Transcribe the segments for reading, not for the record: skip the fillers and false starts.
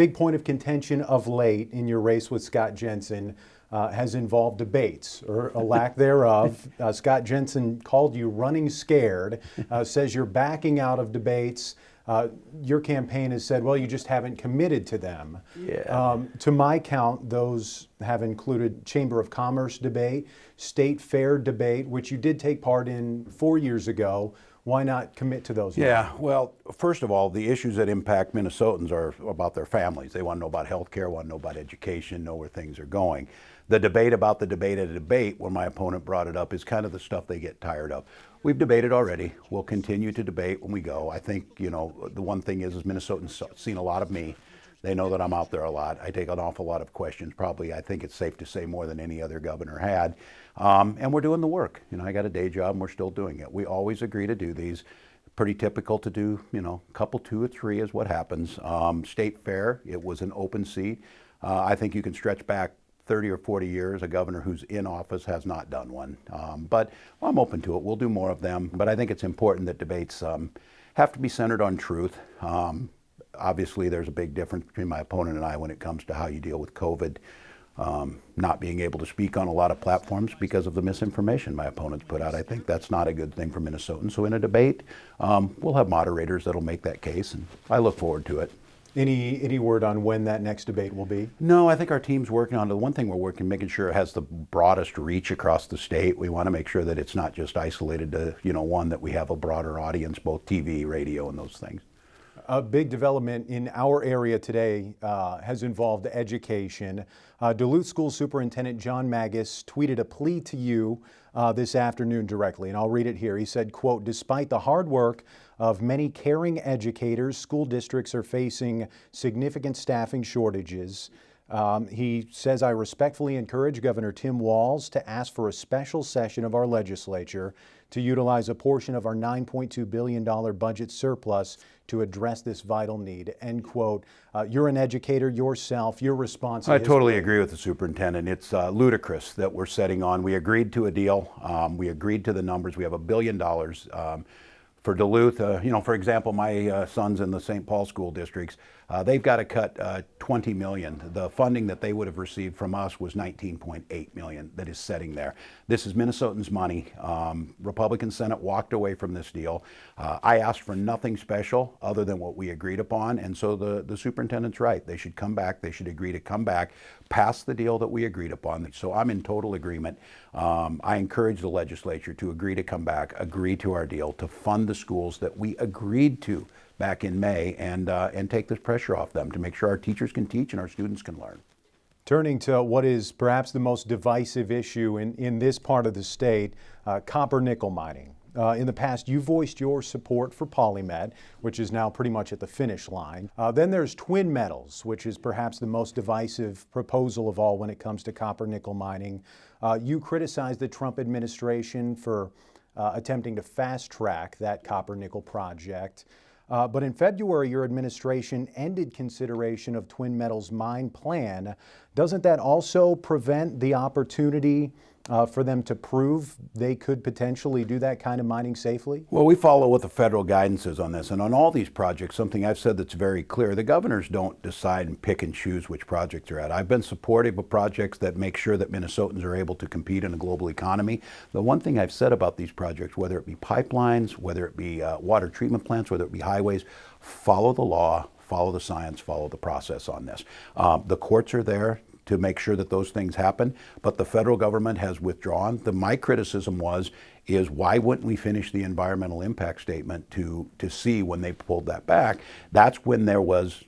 big point of contention of late in your race with Scott Jensen has involved debates, or a lack thereof. Scott Jensen called you running scared, says you're backing out of debates. Your campaign has said, well, you just haven't committed to them. Yeah. To my count, those have included Chamber of Commerce debate, State Fair debate, which you did take part in 4 years ago. Why not commit to those? Yeah, well, first of all, the issues that impact Minnesotans are about their families. They want to know about health care, want to know about education, know where things are going. The debate about the debate at a debate, when my opponent brought it up, is kind of the stuff they get tired of. We've debated already. We'll continue to debate when we go. I think, the one thing is Minnesotans seen a lot of me. They know that I'm out there a lot. I take an awful lot of questions, probably, I think it's safe to say, more than any other governor had. And we're doing the work. I got a day job and we're still doing it. We always agree to do these. Pretty typical to do, a couple, 2 or 3 is what happens. State Fair, it was an open seat. I think you can stretch back 30 or 40 years, a governor who's in office has not done one. But I'm open to it. We'll do more of them. But I think it's important that debates have to be centered on truth. Obviously, there's a big difference between my opponent and I when it comes to how you deal with COVID. Not being able to speak on a lot of platforms because of the misinformation my opponents put out. I think that's not a good thing for Minnesotans. So in a debate, we'll have moderators that'll make that case, and I look forward to it. Any word on when that next debate will be? No, I think our team's working on it. The one thing we're working, making sure it has the broadest reach across the state. We want to make sure that it's not just isolated to, one, that we have a broader audience, both TV, radio, and those things. A big development in our area today has involved education. Duluth School Superintendent John Magus tweeted a plea to you this afternoon directly, and I'll read it here. He said, quote, "Despite the hard work of many caring educators, school districts are facing significant staffing shortages." He says, "I respectfully encourage Governor Tim Walz to ask for a special session of our legislature to utilize a portion of our $9.2 billion budget surplus to address this vital need." End quote. You're an educator yourself. Your response? I totally agree with the superintendent. It's ludicrous that we're setting on. We agreed to a deal. We agreed to the numbers. We have $1 billion. For Duluth, for example, my sons in the St. Paul school districts, they've got to cut $20 million. The funding that they would have received from us was $19.8 million that is sitting there. This is Minnesotans' money. Republican Senate walked away from this deal. I asked for nothing special other than what we agreed upon, and so the superintendent's right. They should come back. They should agree to come back, pass the deal that we agreed upon. So I'm in total agreement. I encourage the legislature to agree to come back, agree to our deal, to fund the schools that we agreed to back in May, and take this pressure off them to make sure our teachers can teach and our students can learn. Turning to what is perhaps the most divisive issue in this part of the state, copper nickel mining. In the past, you voiced your support for PolyMet, which is now pretty much at the finish line. Then there's twin metals, which is perhaps the most divisive proposal of all when it comes to copper nickel mining. You criticized the Trump administration for attempting to fast track that copper nickel project. But in February, your administration ended consideration of Twin Metals' mine plan. Doesn't that also prevent the opportunity for them to prove they could potentially do that kind of mining safely? Well, we follow what the federal guidance is on this. And on all these projects, something I've said that's very clear, the governors don't decide and pick and choose which projects are at. I've been supportive of projects that make sure that Minnesotans are able to compete in a global economy. The one thing I've said about these projects, whether it be pipelines, whether it be water treatment plants, whether it be highways, follow the law, follow the science, follow the process on this. The courts are there to make sure that those things happen, but the federal government has withdrawn. My criticism is why wouldn't we finish the environmental impact statement to see when they pulled that back? That's when there was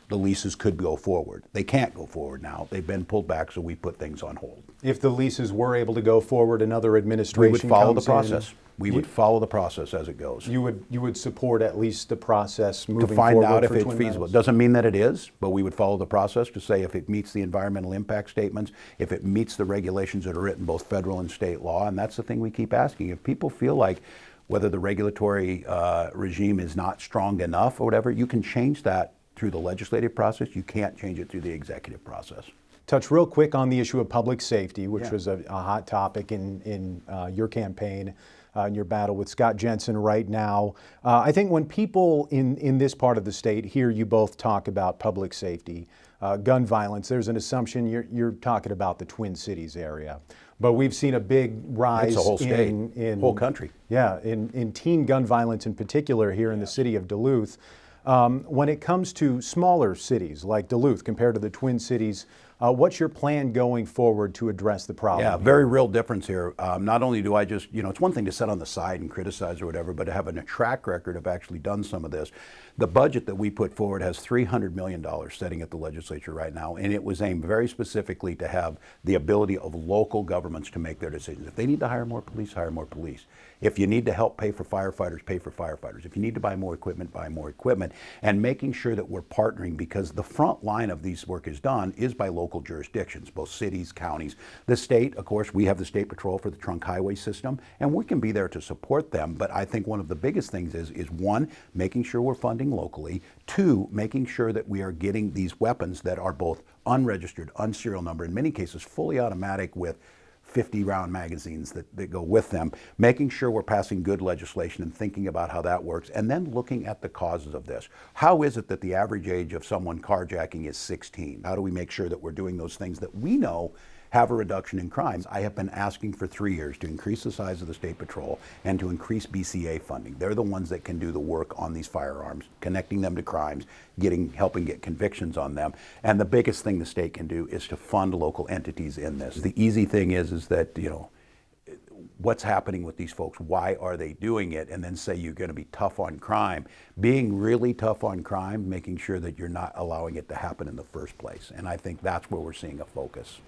the leases could go forward. They can't go forward now. They've been pulled back, so we put things on hold. If the leases were able to go forward, another administration we would follow the comes process. in, We would follow the process as it goes. You would support at least the process moving to find forward out if for it's Twin feasible. Metals? It doesn't mean that it is, but we would follow the process to say if it meets the environmental impact statements, if it meets the regulations that are written both federal and state law, and that's the thing we keep asking. If people feel like whether the regulatory regime is not strong enough or whatever, you can change that through the legislative process. You can't change it through the executive process. Touch real quick on the issue of public safety, which was a hot topic in your campaign. in your battle with Scott Jensen right now. I think when people in this part of the state hear you both talk about public safety, gun violence, there's an assumption you're talking about the Twin Cities area. But we've seen a big rise It's a whole state, in whole country. Yeah, in teen gun violence in particular here in the city of Duluth. When it comes to smaller cities like Duluth compared to the Twin Cities, what's your plan going forward to address the problem? Yeah, very real difference here. Not only do I just, it's one thing to sit on the side and criticize or whatever, but to have a track record of actually done some of this. The budget that we put forward has $300 million sitting at the legislature right now, and it was aimed very specifically to have the ability of local governments to make their decisions. If they need to hire more police, hire more police. If you need to help pay for firefighters, pay for firefighters. If you need to buy more equipment, buy more equipment. And making sure that we're partnering, because the front line of these work is done is by local jurisdictions, both cities, counties. The state, of course, we have the State Patrol for the trunk highway system, and we can be there to support them. But I think one of the biggest things is one, making sure we're funding locally. Two, making sure that we are getting these weapons that are both unregistered, unserial number, in many cases fully automatic with 50-round magazines that go with them, making sure we're passing good legislation and thinking about how that works, and then looking at the causes of this. How is it that the average age of someone carjacking is 16? How do we make sure that we're doing those things that we know have a reduction in crimes? I have been asking for 3 years to increase the size of the State Patrol and to increase BCA funding. They're the ones that can do the work on these firearms, connecting them to crimes, helping get convictions on them. And the biggest thing the state can do is to fund local entities in this. The easy thing is that, what's happening with these folks? Why are they doing it? And then say you're going to be tough on crime. Being really tough on crime, making sure that you're not allowing it to happen in the first place. And I think that's where we're seeing a focus.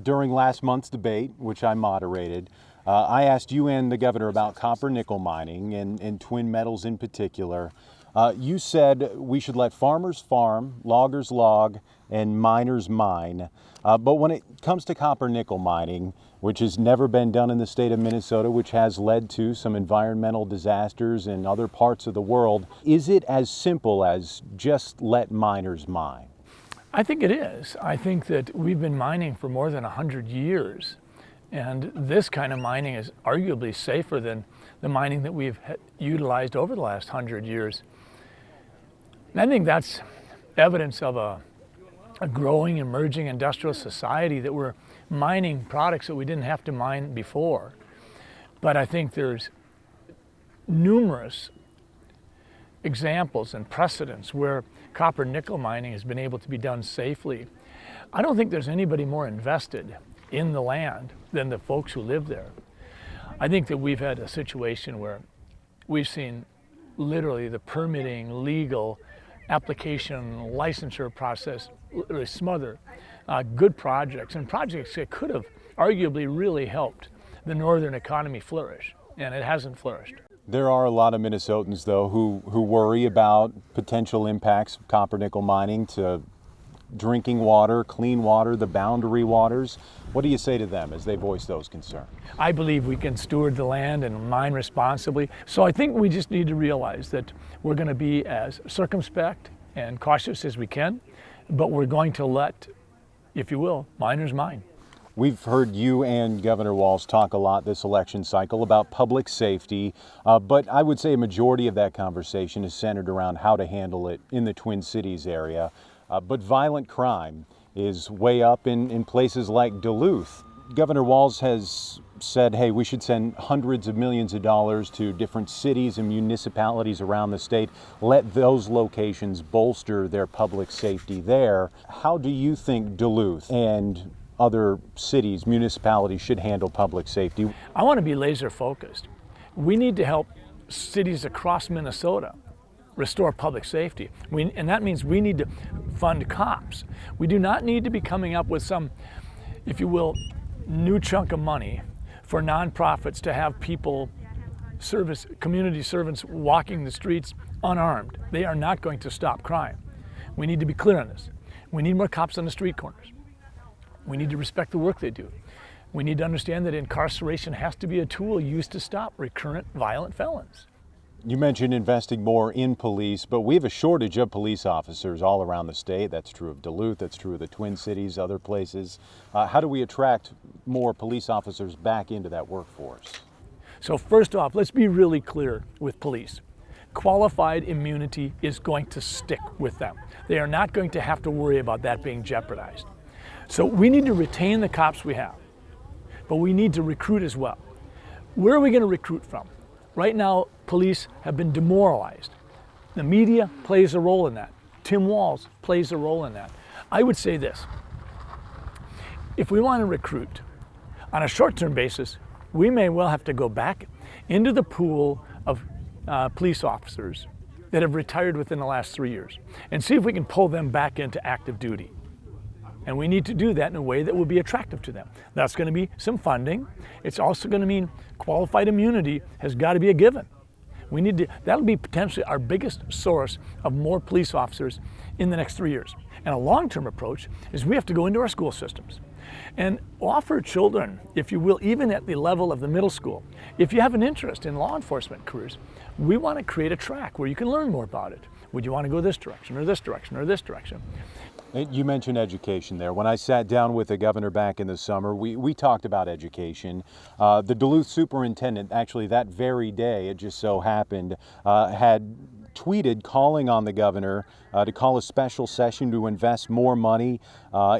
During last month's debate, which I moderated, I asked you and the governor about copper nickel mining and twin metals in particular. You said we should let farmers farm, loggers log, and miners mine. But when it comes to copper nickel mining, which has never been done in the state of Minnesota, which has led to some environmental disasters in other parts of the world, is it as simple as just let miners mine? I think it is. I think that we've been mining for more than 100 years, and this kind of mining is arguably safer than the mining that we've utilized over the last 100 years. And I think that's evidence of a growing, emerging industrial society, that we're mining products that we didn't have to mine before. But I think there's numerous examples and precedents where copper nickel mining has been able to be done safely. I don't think there's anybody more invested in the land than the folks who live there. I think that we've had a situation where we've seen literally the permitting, legal, application, licensure process literally smother good projects, and projects that could have arguably really helped the northern economy flourish, and it hasn't flourished. There are a lot of Minnesotans, though, who worry about potential impacts of copper nickel mining to drinking water, clean water, the boundary waters. What do you say to them as they voice those concerns? I believe we can steward the land and mine responsibly. So I think we just need to realize that we're going to be as circumspect and cautious as we can, but we're going to let, if you will, miners mine. We've heard you and Governor Walz talk a lot this election cycle about public safety, but I would say a majority of that conversation is centered around how to handle it in the Twin Cities area. But violent crime is way up in places like Duluth. Governor Walz has said, hey, we should send hundreds of millions of dollars to different cities and municipalities around the state. Let those locations bolster their public safety there. How do you think Duluth and other cities, municipalities should handle public safety? I want to be laser focused. We need to help cities across Minnesota restore public safety. And that means we need to fund cops. We do not need to be coming up with some, if you will, new chunk of money for nonprofits to have people community servants walking the streets unarmed. They are not going to stop crime. We need to be clear on this. We need more cops on the street corners. We need to respect the work they do. We need to understand that incarceration has to be a tool used to stop recurrent violent felons. You mentioned investing more in police, but we have a shortage of police officers all around the state. That's true of Duluth, that's true of the Twin Cities, other places. How do we attract more police officers back into that workforce? So first off, let's be really clear with police. Qualified immunity is going to stick with them. They are not going to have to worry about that being jeopardized. So we need to retain the cops we have, but we need to recruit as well. Where are we going to recruit from? Right now, police have been demoralized. The media plays a role in that. Tim Walz plays a role in that. I would say this: if we want to recruit on a short-term basis, we may well have to go back into the pool of police officers that have retired within the last 3 years and see if we can pull them back into active duty. And we need to do that in a way that will be attractive to them. That's going to be some funding. It's also going to mean qualified immunity has got to be a given. We need to, that'll be potentially our biggest source of more police officers in the next 3 years. And a long-term approach is we have to go into our school systems and offer children, if you will, even at the level of the middle school, if you have an interest in law enforcement careers, we want to create a track where you can learn more about it. Would you want to go this direction or this direction or this direction? You mentioned education there. When I sat down with the governor back in the summer, we talked about education. The Duluth superintendent, actually that very day, it just so happened, had tweeted calling on the governor to call a special session to invest more money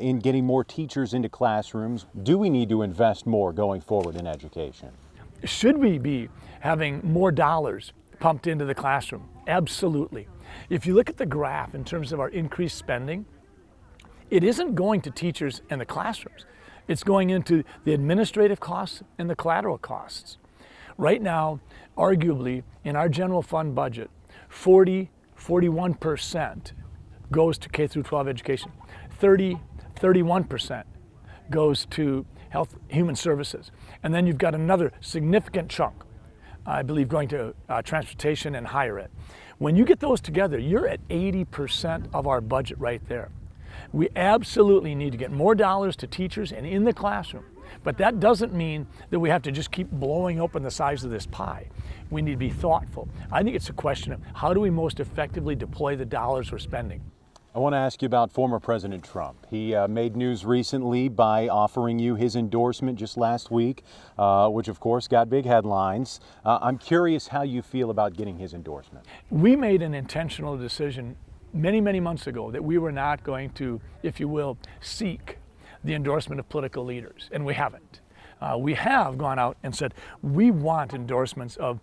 in getting more teachers into classrooms. Do we need to invest more going forward in education? Should we be having more dollars pumped into the classroom? Absolutely. If you look at the graph in terms of our increased spending, it isn't going to teachers and the classrooms. It's going into the administrative costs and the collateral costs. Right now, arguably, in our general fund budget, 41% goes to K through 12 education. 31% goes to health, human services. And then you've got another significant chunk, I believe, going to transportation and higher ed. When you get those together, you're at 80% of our budget right there. We absolutely need to get more dollars to teachers and in the classroom. But that doesn't mean that we have to just keep blowing open the size of this pie. We need to be thoughtful. I think it's a question of how do we most effectively deploy the dollars we're spending. I want to ask you about former President Trump. He made news recently by offering you his endorsement just last week, which of course got big headlines. I'm curious how you feel about getting his endorsement. We made an intentional decision many, many months ago that we were not going to, if you will, seek the endorsement of political leaders, and we haven't. We have gone out and said we want endorsements of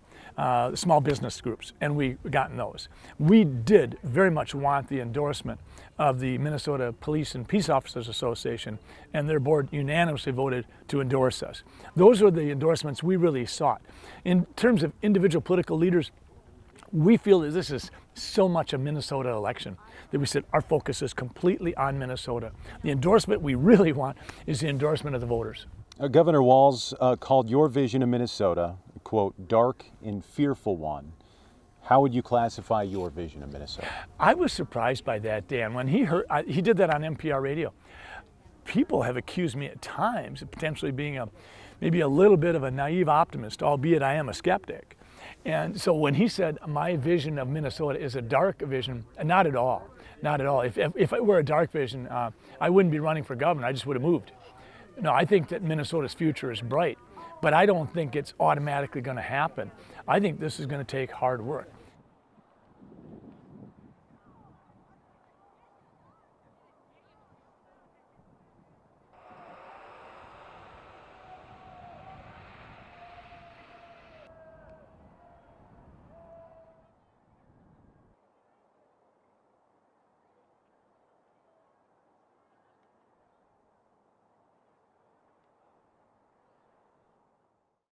small business groups, and we've gotten those. We did very much want the endorsement of the Minnesota Police and Peace Officers Association, and their board unanimously voted to endorse us. Those were the endorsements we really sought. In terms of individual political leaders, we feel that this is so much a Minnesota election that we said our focus is completely on Minnesota. The endorsement we really want is the endorsement of the voters. Governor Walz called your vision of Minnesota, quote, dark and fearful one. How would you classify your vision of Minnesota? I was surprised by that, Dan. When he did that on NPR radio. People have accused me at times of potentially being maybe a little bit of a naive optimist, albeit I am a skeptic. And so when he said my vision of Minnesota is a dark vision, not at all, not at all. If it were a dark vision, I wouldn't be running for governor, I just would have moved. No, I think that Minnesota's future is bright, but I don't think it's automatically going to happen. I think this is going to take hard work.